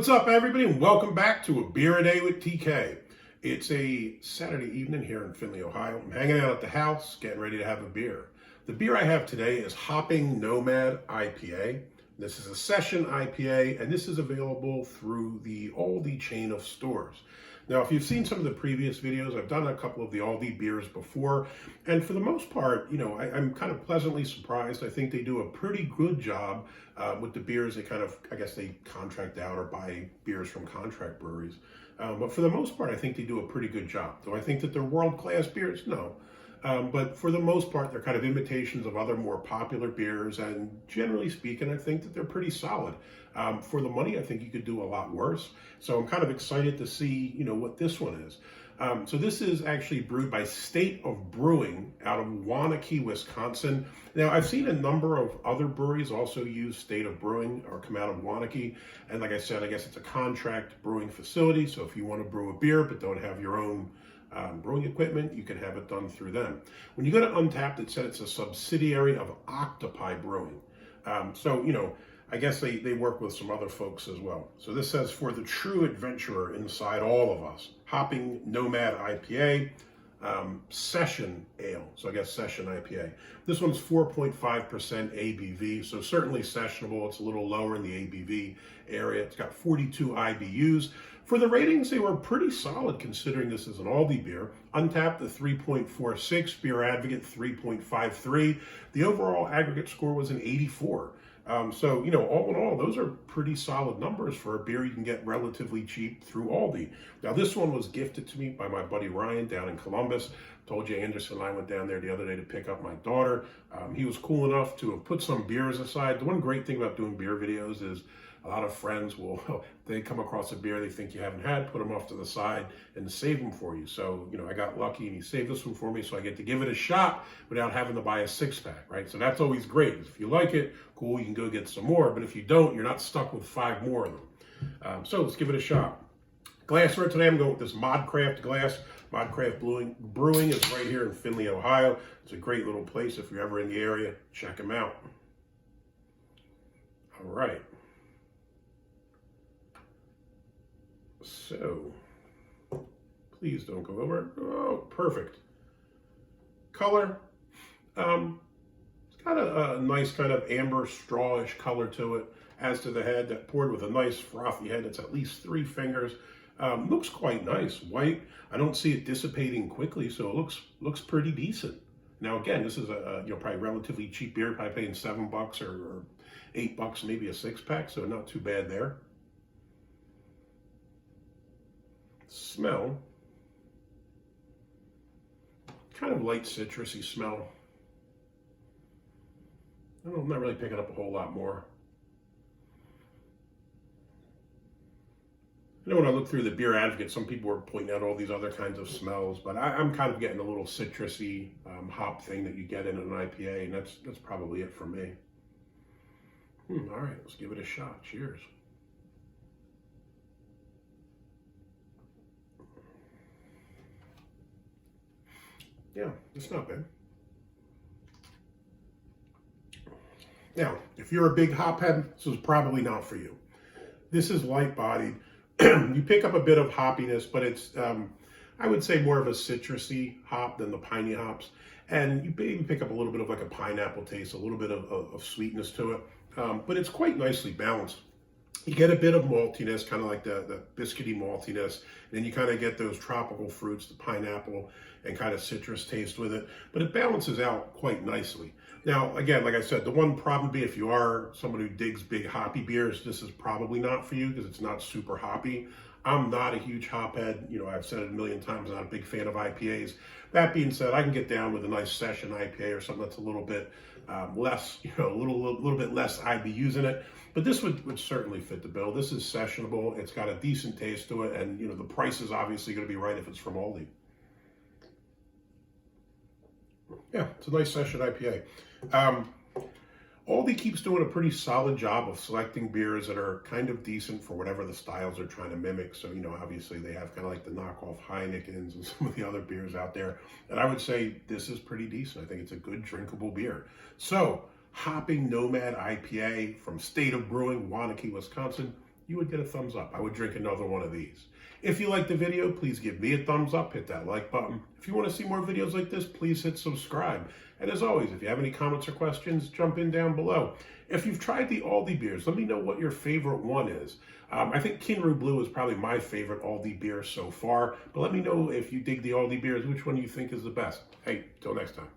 What's up, everybody, and welcome back to A Beer a Day with TK. It's a Saturday evening here in Findlay, Ohio. I'm hanging out at the house, getting ready to have a beer. The beer I have today is Hopping Nomad IPA. This is a Session IPA, and this is available through the Aldi chain of stores. Now, if you've seen some of the previous videos, I've done a couple of the Aldi beers before, and for the most part, I'm kind of pleasantly surprised. I think they do a pretty good job with the beers. They I guess they contract out or buy beers from contract breweries. But for the most part, I think they do a pretty good job. Do I think that they're world-class beers? No. But for the most part, they're kind of imitations of other more popular beers, and generally speaking, I think that they're pretty solid. For the money, I think you could do a lot worse. So I'm kind of excited to see, what this one is. So this is actually brewed by State of Brewing out of Waunakee, Wisconsin. Now, I've seen a number of other breweries also use State of Brewing or come out of Waunakee. And like I said, I guess it's a contract brewing facility. So if you want to brew a beer but don't have your own brewing equipment, you can have it done through them. When you go to Untapped, it said it's a subsidiary of Octopi Brewing. I guess they work with some other folks as well. So this says, for the true adventurer inside all of us, Hopping Nomad IPA, Session Ale. So I guess Session IPA. This one's 4.5% ABV, so certainly sessionable. It's a little lower in the ABV area. It's got 42 IBUs. For the ratings, they were pretty solid considering this is an Aldi beer. Untapped, the 3.46, Beer Advocate 3.53. The overall aggregate score was an 84. All in all, those are pretty solid numbers for a beer you can get relatively cheap through Aldi. Now, this one was gifted to me by my buddy Ryan down in Columbus. Told you Anderson and I went down there the other day to pick up my daughter. He was cool enough to have put some beers aside. The one great thing about doing beer videos is a lot of friends they come across a beer they think you haven't had, put them off to the side and save them for you. So, I got lucky and he saved this one for me, so I get to give it a shot without having to buy a six-pack, right? So that's always great. If you like it, cool, you can go get some more. But if you don't, you're not stuck with 5 more of them. So let's give it a shot. Glassware today, I'm going with this Modcraft glass. Modcraft Brewing is right here in Findlay, Ohio. It's a great little place. If you're ever in the area, check them out. All right. So, please don't go over. Oh, perfect. Color. It's got a nice kind of amber strawish color to it. As to the head, that poured with a nice frothy head. It's at least 3 fingers. Looks quite nice. White. I don't see it dissipating quickly, so it looks pretty decent. Now, again, this is a probably relatively cheap beer, probably paying $7 or $8, maybe a 6-pack, so not too bad there. Smell, kind of light citrusy smell. I'm not really picking up a whole lot more. When I look through the Beer Advocate, some people were pointing out all these other kinds of smells, but I'm kind of getting a little citrusy hop thing that you get in an IPA, and that's probably it for me. All right, let's give it a shot. Cheers. Yeah, it's not bad. Now, if you're a big hophead, this is probably not for you. This is light-bodied. You pick up a bit of hoppiness, but it's, I would say, more of a citrusy hop than the piney hops. And you maybe pick up a little bit of like a pineapple taste, a little bit of sweetness to it. But it's quite nicely balanced. You get a bit of maltiness, kind of like the biscuity maltiness, and then you kind of get those tropical fruits, the pineapple, and kind of citrus taste with it. But it balances out quite nicely. Now, again, like I said, the one problem would be if you are someone who digs big hoppy beers, this is probably not for you because it's not super hoppy. I'm not a huge hophead. I've said it a million times, I'm not a big fan of IPAs. That being said, I can get down with a nice Session IPA or something that's a little bit less, a little bit less IBUs in it. But this would certainly fit the bill. This is sessionable. It's got a decent taste to it, and the price is obviously going to be right if it's from Aldi. Yeah, it's a nice Session IPA. Aldi keeps doing a pretty solid job of selecting beers that are kind of decent for whatever the styles they're trying to mimic. So, obviously they have kind of like the knockoff Heineken's and some of the other beers out there. And I would say this is pretty decent. I think it's a good drinkable beer. So, Hopping Nomad IPA from State of Brewing, Waunakee, Wisconsin. you would get a thumbs up. I would drink another one of these. If you like the video, please give me a thumbs up, hit that like button. If you want to see more videos like this, please hit subscribe. And as always, if you have any comments or questions, jump in down below. If you've tried the Aldi beers, let me know what your favorite one is. I think Kinru Blue is probably my favorite Aldi beer so far, but let me know if you dig the Aldi beers, which one you think is the best. Hey, till next time.